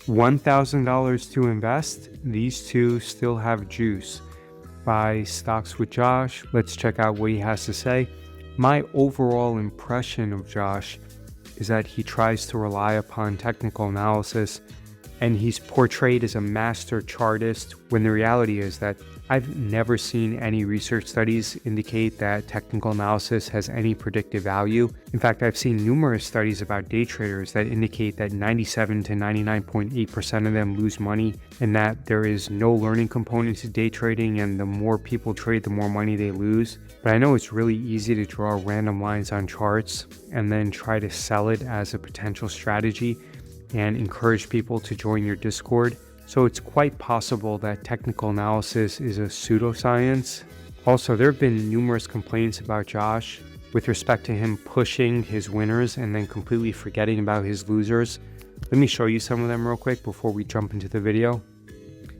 $1,000 to invest. These two still have juice. By Stocks with Josh. Let's check out what he has to say. My overall impression of Josh is that he tries to rely upon technical analysis, and he's portrayed as a master chartist, when the reality is that I've never seen any research studies indicate that technical analysis has any predictive value. In fact, I've seen numerous studies about day traders that indicate that 97 to 99.8% of them lose money, and that there is no learning component to day trading, and the more people trade, the more money they lose. But I know it's really easy to draw random lines on charts and then try to sell it as a potential strategy and encourage people to join your Discord. So it's quite possible that technical analysis is a pseudoscience. Also, there have been numerous complaints about Josh with respect to him pushing his winners and then completely forgetting about his losers. Let me show you some of them real quick before we jump into the video.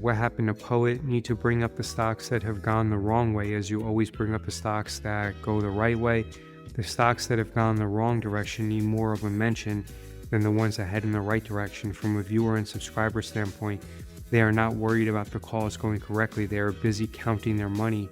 What happened to Poet? Need to bring up the stocks that have gone the wrong way, as you always bring up the stocks that go the right way. The stocks that have gone the wrong direction need more of a mention than the ones that head in the right direction. From a viewer and subscriber standpoint, they are not worried about the calls going correctly. They are busy counting their money,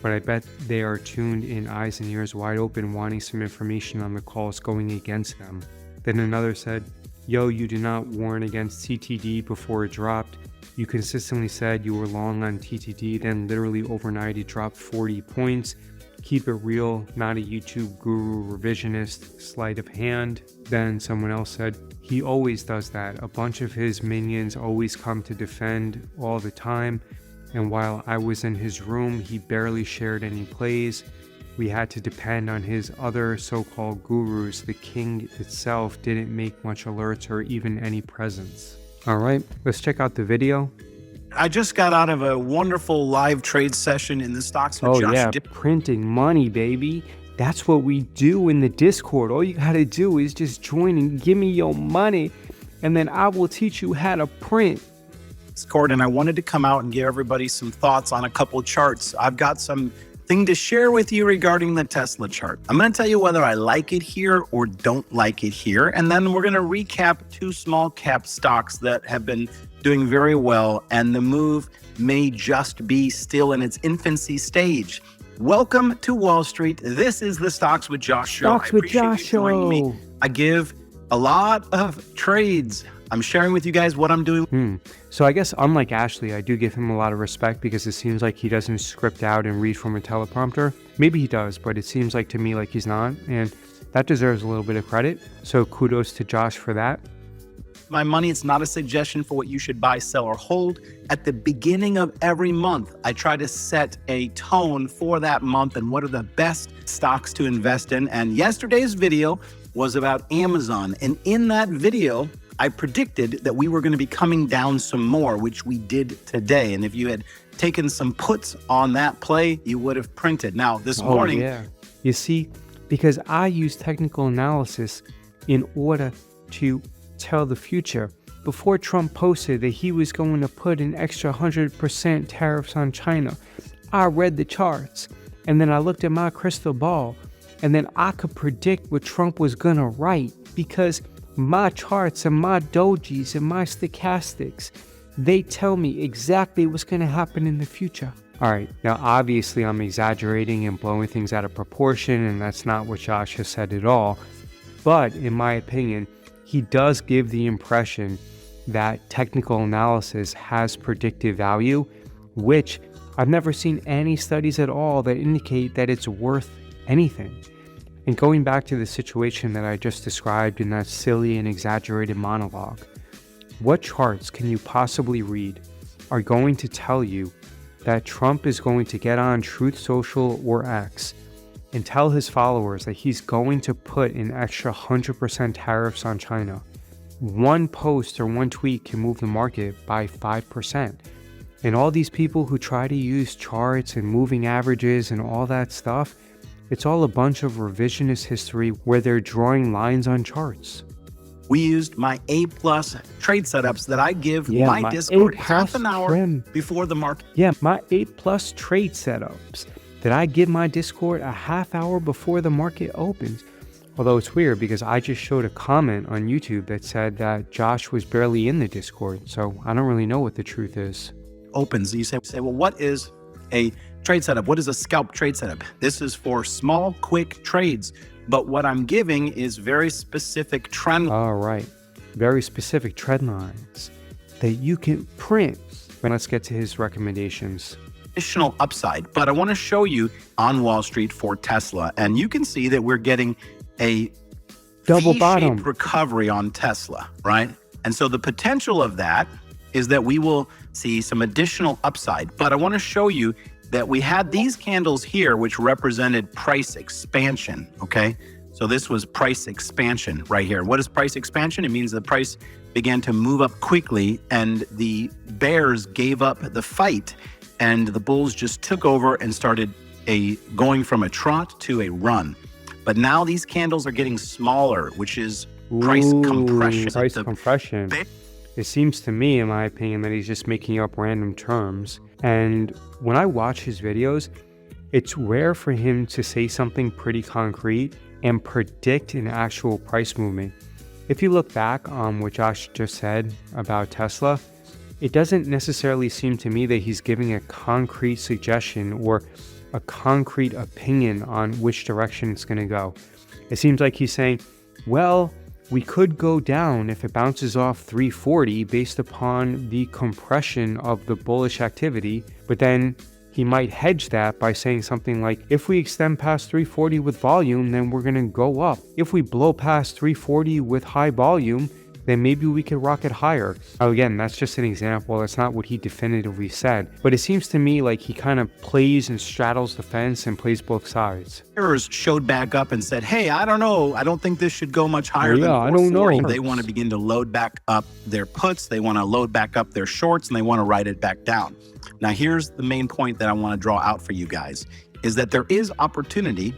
but I bet they are tuned in, eyes and ears wide open, wanting some information on the calls going against them. Then another said, yo, you did not warn against TTD before it dropped. You consistently said you were long on TTD, then literally overnight it dropped 40 points. Keep it real, not a YouTube guru revisionist, sleight of hand. Then someone else said, he always does that. A bunch of his minions always come to defend all the time. And while I was in his room, he barely shared any plays. We had to depend on his other so-called gurus. The king itself didn't make much alerts or even any presence. All right, let's check out the video. I just got out of a wonderful live trade session in the Stocks with Josh. Oh yeah, printing money, baby. That's what we do in the Discord. All you gotta do is just join and give me your money, and then I will teach you how to print. Discord, and I wanted to come out and give everybody some thoughts on a couple of charts. I've got something to share with you regarding the Tesla chart. I'm going to tell you whether I like it here or don't like it here, and then we're going to recap two small cap stocks that have been doing very well, and the move may just be still in its infancy stage. Welcome to Wall Street. This is the Stocks with Josh show. Stocks with Josh show. I give a lot of trades. I'm sharing with you guys what I'm doing. So I guess unlike Ashley, I do give him a lot of respect because it seems like he doesn't script out and read from a teleprompter. Maybe he does, but it seems like to me like he's not, and that deserves a little bit of credit. So kudos to Josh for that. My money, it's not a suggestion for what you should buy, sell, or hold. At the beginning of every month, I try to set a tone for that month and what are the best stocks to invest in. And yesterday's video was about Amazon. And in that video, I predicted that we were going to be coming down some more, which we did today. And if you had taken some puts on that play, you would have printed. Now, this morning... Yeah. You see, because I use technical analysis in order to tell the future. Before Trump posted that he was going to put an extra 100% tariffs on China, I read the charts, and then I looked at my crystal ball, and then I could predict what Trump was going to write, because my charts and my dojis and my stochastics, they tell me exactly what's going to happen in the future. All right, now obviously I'm exaggerating and blowing things out of proportion, and that's not what Josh has said at all. But in my opinion, he does give the impression that technical analysis has predictive value, which I've never seen any studies at all that indicate that it's worth anything. And going back to the situation that I just described in that silly and exaggerated monologue, what charts can you possibly read are going to tell you that Trump is going to get on Truth Social or X and tell his followers that he's going to put an extra 100% tariffs on China? One post or one tweet can move the market by 5%. And all these people who try to use charts and moving averages and all that stuff, it's all a bunch of revisionist history where they're drawing lines on charts. We used my A+ trade setups that I give my Discord half an hour before the market. Yeah, my A+ trade setups that I give my Discord a half hour before the market opens. Although it's weird because I just showed a comment on YouTube that said that Josh was barely in the Discord, so I don't really know what the truth is. Opens, you say, well, what is a trade setup? What is a scalp trade setup? This is for small, quick trades, but what I'm giving is very specific trend. All right, very specific trend lines that you can print. But let's get to his recommendations. Additional upside, but I want to show you on Wall Street for Tesla, and you can see that we're getting a double V-shaped bottom recovery on Tesla, right? And so the potential of that is that we will see some additional upside, but I want to show you that we had these candles here, which represented price expansion, okay? So this was price expansion right here. What is price expansion? It means the price began to move up quickly and the bears gave up the fight and the bulls just took over and started going from a trot to a run. But now these candles are getting smaller, which is price compression. Price compression. It seems to me, in my opinion, that he's just making up random terms. And when I watch his videos, it's rare for him to say something pretty concrete and predict an actual price movement. If you look back on what Josh just said about Tesla, it doesn't necessarily seem to me that he's giving a concrete suggestion or a concrete opinion on which direction it's going to go. It seems like he's saying, well, we could go down if it bounces off 340 based upon the compression of the bullish activity, but then he might hedge that by saying something like, if we extend past 340 with volume, then we're going to go up. If we blow past 340 with high volume, then maybe we could rocket higher. Now, again, that's just an example. That's not what he definitively said. But it seems to me like he kind of plays and straddles the fence and plays both sides. Bears showed back up and said, hey, I don't know. I don't think this should go much higher than 440. I don't know. They want to begin to load back up their puts. They want to load back up their shorts and they want to write it back down. Now, here's the main point that I want to draw out for you guys is that there is opportunity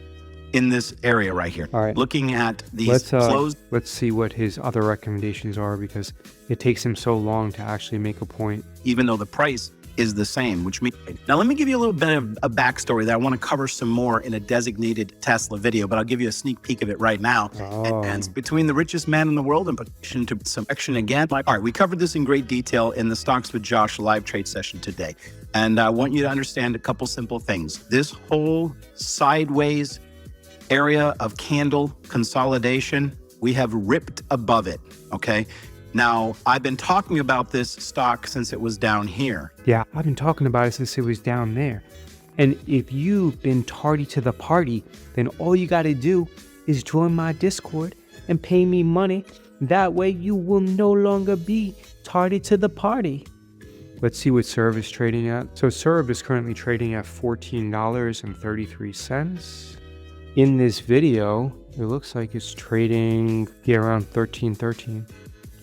in this area right here. All right. Looking at these closed. Let's see what his other recommendations are because it takes him so long to actually make a point. Even though the price is the same, which means, now let me give you a little bit of a backstory that I want to cover some more in a designated Tesla video, but I'll give you a sneak peek of it right now. And it's between the richest man in the world and petition to some action again. All right, we covered this in great detail in the Stocks with Josh live trade session today. And I want you to understand a couple simple things. This whole sideways area of candle consolidation, we have ripped above it, okay? Now, I've been talking about this stock since it was down here. Yeah, I've been talking about it since it was down there. And if you've been tardy to the party, then all you got to do is join my Discord and pay me money. That way you will no longer be tardy to the party. Let's see what SERV is trading at. So SERV is currently trading at $14.33. In this video, it looks like it's trading around $13.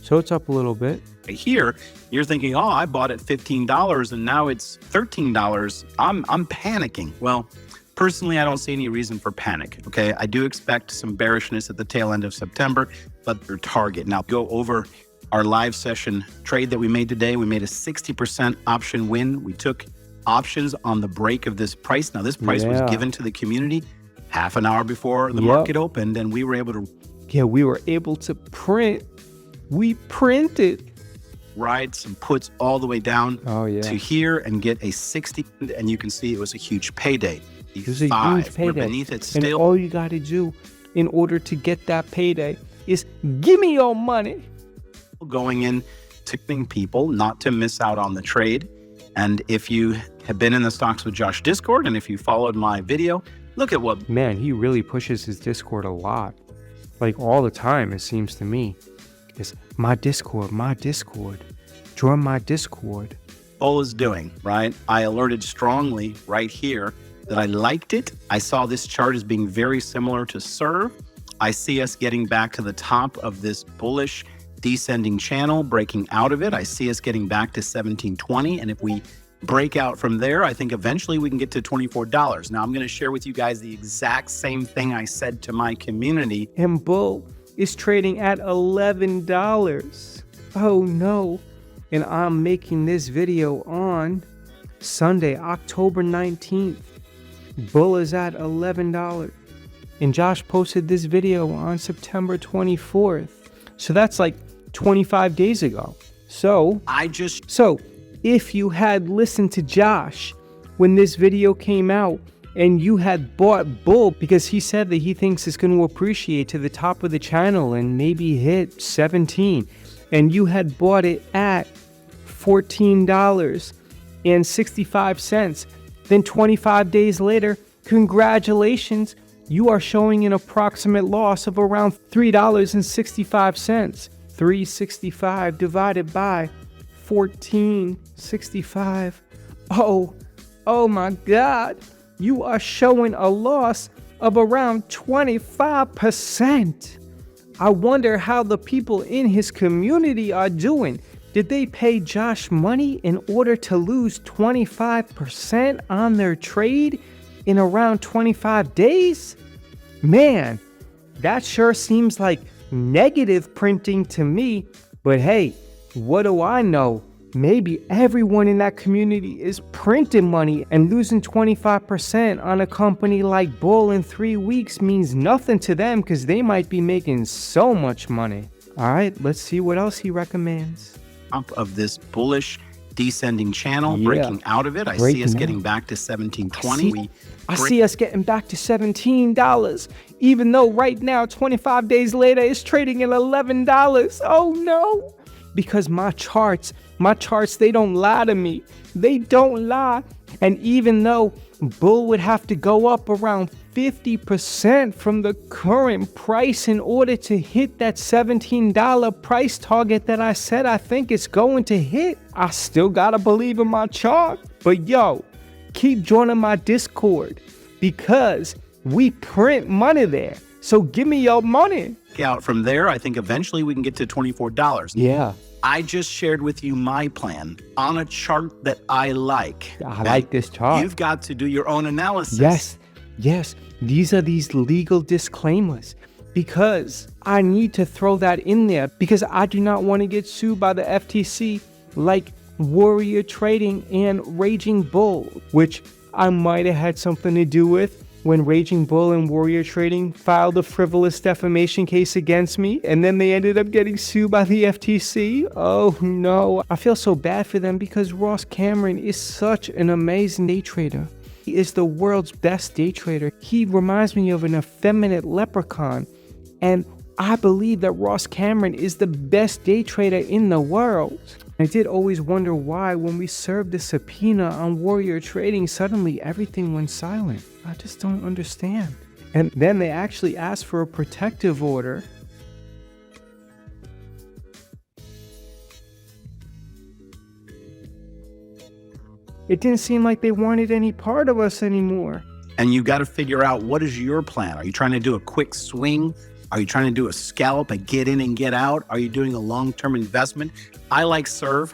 So it's up a little bit. Here, you're thinking, oh, I bought at $15 and now it's $13. I'm panicking. Well, personally, I don't see any reason for panic, okay? I do expect some bearishness at the tail end of September, but their target. Now, go over our live session trade that we made today. We made a 60% option win. We took options on the break of this price. Now, this price was given to the community half an hour before the market opened, and we were able to... Yeah, we were able to print. We printed. Ride some puts all the way down to here and get a 60, and you can see it was a huge payday. It was a huge payday. We're beneath it still. And all you got to do in order to get that payday is give me your money. Going in to people not to miss out on the trade. And if you have been in the Stocks with Josh Discord, and if you followed my video, look at what... Man, he really pushes his Discord a lot. Like all the time, it seems to me. It's my Discord. Join my Discord. Bull is doing, right? I alerted strongly right here that I liked it. I saw this chart as being very similar to SERV. I see us getting back to the top of this bullish descending channel, breaking out of it. I see us getting back to 1720. And if we break out from there, I think eventually we can get to $24. Now, I'm going to share with you guys the exact same thing I said to my community. And Bull is trading at $11. Oh no. And I'm making this video on Sunday, October 19th. Bull is at $11. And Josh posted this video on September 24th. So that's like 25 days ago. So if you had listened to Josh when this video came out and you had bought Bull because he said that he thinks it's going to appreciate to the top of the channel and maybe hit 17, and you had bought it at $14.65, then 25 days later, congratulations, you are showing an approximate loss of around $3.65. 365 divided by 1465. Oh my God. You are showing a loss of around 25%. I wonder how the people in his community are doing. Did they pay Josh money in order to lose 25% on their trade in around 25 days? Man, that sure seems like negative printing to me. But hey, what do I know? Maybe everyone in that community is printing money, and losing 25% on a company like Bull in 3 weeks means nothing to them because they might be making so much money. All right, let's see what else he recommends. Of this bullish descending channel, breaking out of it. I see us getting back to 1720. I see us getting back to $17, even though right now, 25 days later, it's trading at $11. Oh no. Because my charts, they don't lie to me. They don't lie. And even though Bull would have to go up around 50% from the current price in order to hit that $17 price target that I said I think it's going to hit, I still gotta believe in my chart. But yo, keep joining my Discord because we print money there. So give me your money. Out from there, I think eventually we can get to $24. Yeah. I just shared with you my plan on a chart that I like. I like this chart. You've got to do your own analysis. Yes. These are these legal disclaimers because I need to throw that in there because I do not want to get sued by the FTC like Warrior Trading and Raging Bull, which I might have had something to do with when Raging Bull and Warrior Trading filed a frivolous defamation case against me, and then they ended up getting sued by the FTC. Oh no, I feel so bad for them because Ross Cameron is such an amazing day trader. He is the world's best day trader. He reminds me of an effeminate leprechaun, and I believe that Ross Cameron is the best day trader in the world. I did always wonder why when we served the subpoena on Warrior Trading, suddenly everything went silent. I just don't understand. And then they actually asked for a protective order. It didn't seem like they wanted any part of us anymore. And you got to figure out, what is your plan? Are you trying to do a quick swing? Are you trying to do a scalp, a get in and get out? Are you doing a long-term investment? I like SERV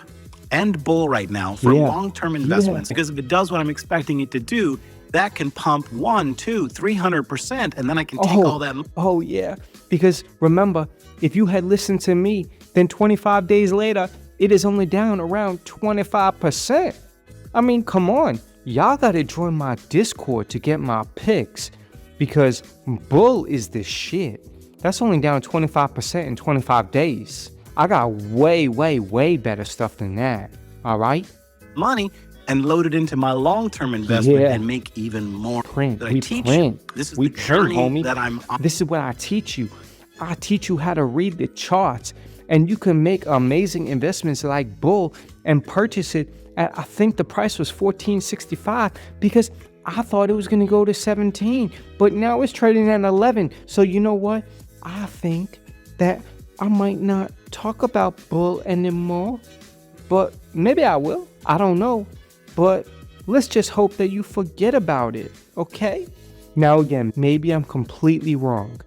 and Bull right now for long-term investments because if it does what I'm expecting it to do, that can pump 100, 200, 300%, and then I can take all that. Oh yeah, because remember, if you had listened to me, then 25 days later, it is only down around 25%. I mean, come on, y'all gotta join my Discord to get my picks because Bull is the shit. That's only down 25% in 25 days. I got way better stuff than that. All right? Money and load it into my long-term investment and make even more. We teach you. This is the journey, homie. That I'm on. This is what I teach you. I teach you how to read the charts, and you can make amazing investments like Bull and purchase it at, I think the price was $14.65 because I thought it was going to go to 17, but now it's trading at 11. So you know what? I think that I might not talk about Bull anymore, but maybe I will. I don't know. But let's just hope that you forget about it, okay? Now again, maybe I'm completely wrong.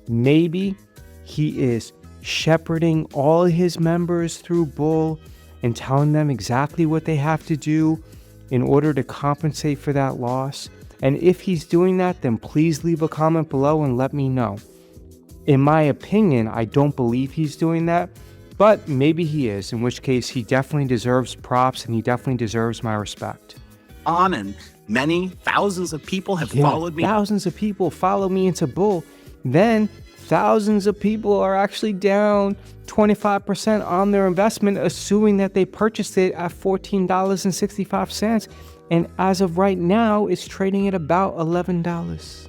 Maybe he is shepherding all his members through Bull and telling them exactly what they have to do in order to compensate for that loss. And if he's doing that, then please leave a comment below and let me know. In my opinion, I don't believe he's doing that, but maybe he is, in which case he definitely deserves props and he definitely deserves my respect. On and many thousands of people have followed me. Thousands of people follow me into Bull. Then thousands of people are actually down 25% on their investment, assuming that they purchased it at $14.65. And as of right now, it's trading at about $11.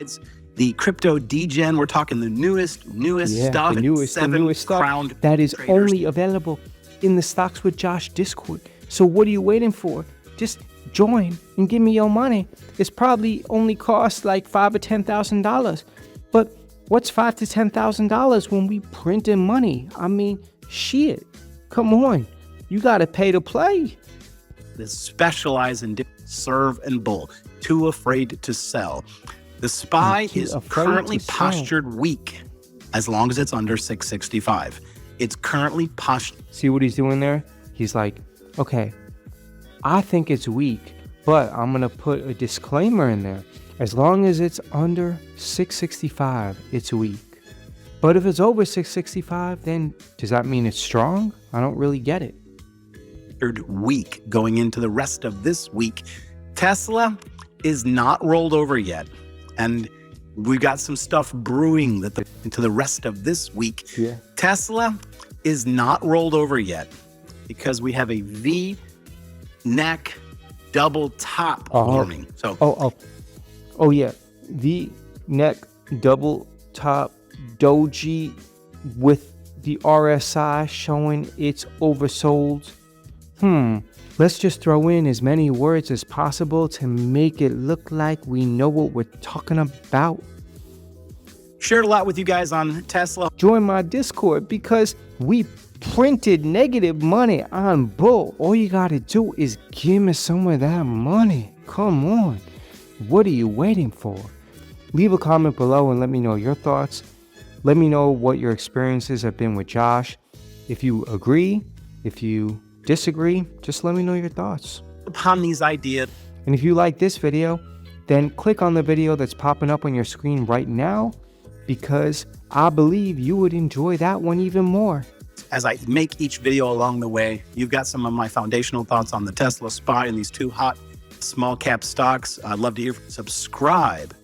It's the crypto degen. We're talking the newest stuff. The newest crowned stuff that is traders. only available in the Stocks with Josh Discord. So what are you waiting for? Just join and give me your money. It's probably only cost like $5,000 or $10,000. But what's $5,000 to $10,000 when we printing money? I mean, shit. Come on. You got to pay to play. That specialize in SERV and BULL. Too afraid to sell. The SPY is currently postured weak as long as it's under 665. It's currently postured. See what he's doing there? He's like, okay, I think it's weak, but I'm going to put a disclaimer in there. As long as it's under 665, it's weak. But if it's over 665, then does that mean it's strong? I don't really get it. Week going into the rest of this week. Tesla is not rolled over yet. And we've got some stuff brewing into the rest of this week. Yeah. Tesla is not rolled over yet because we have a V-neck double top forming. So Oh yeah, V-neck double top doji with the RSI showing it's oversold. Let's just throw in as many words as possible to make it look like we know what we're talking about. Shared a lot with you guys on Tesla. Join my Discord because we printed negative money on Bull. All you gotta do is give me some of that money. Come on. What are you waiting for? Leave a comment below and let me know your thoughts. Let me know what your experiences have been with Josh. If you agree, if you disagree, just let me know your thoughts. Upon these ideas. And if you like this video, then click on the video that's popping up on your screen right now, because I believe you would enjoy that one even more. As I make each video along the way, you've got some of my foundational thoughts on the Tesla SPY and these two hot small cap stocks. I'd love to hear from you. Subscribe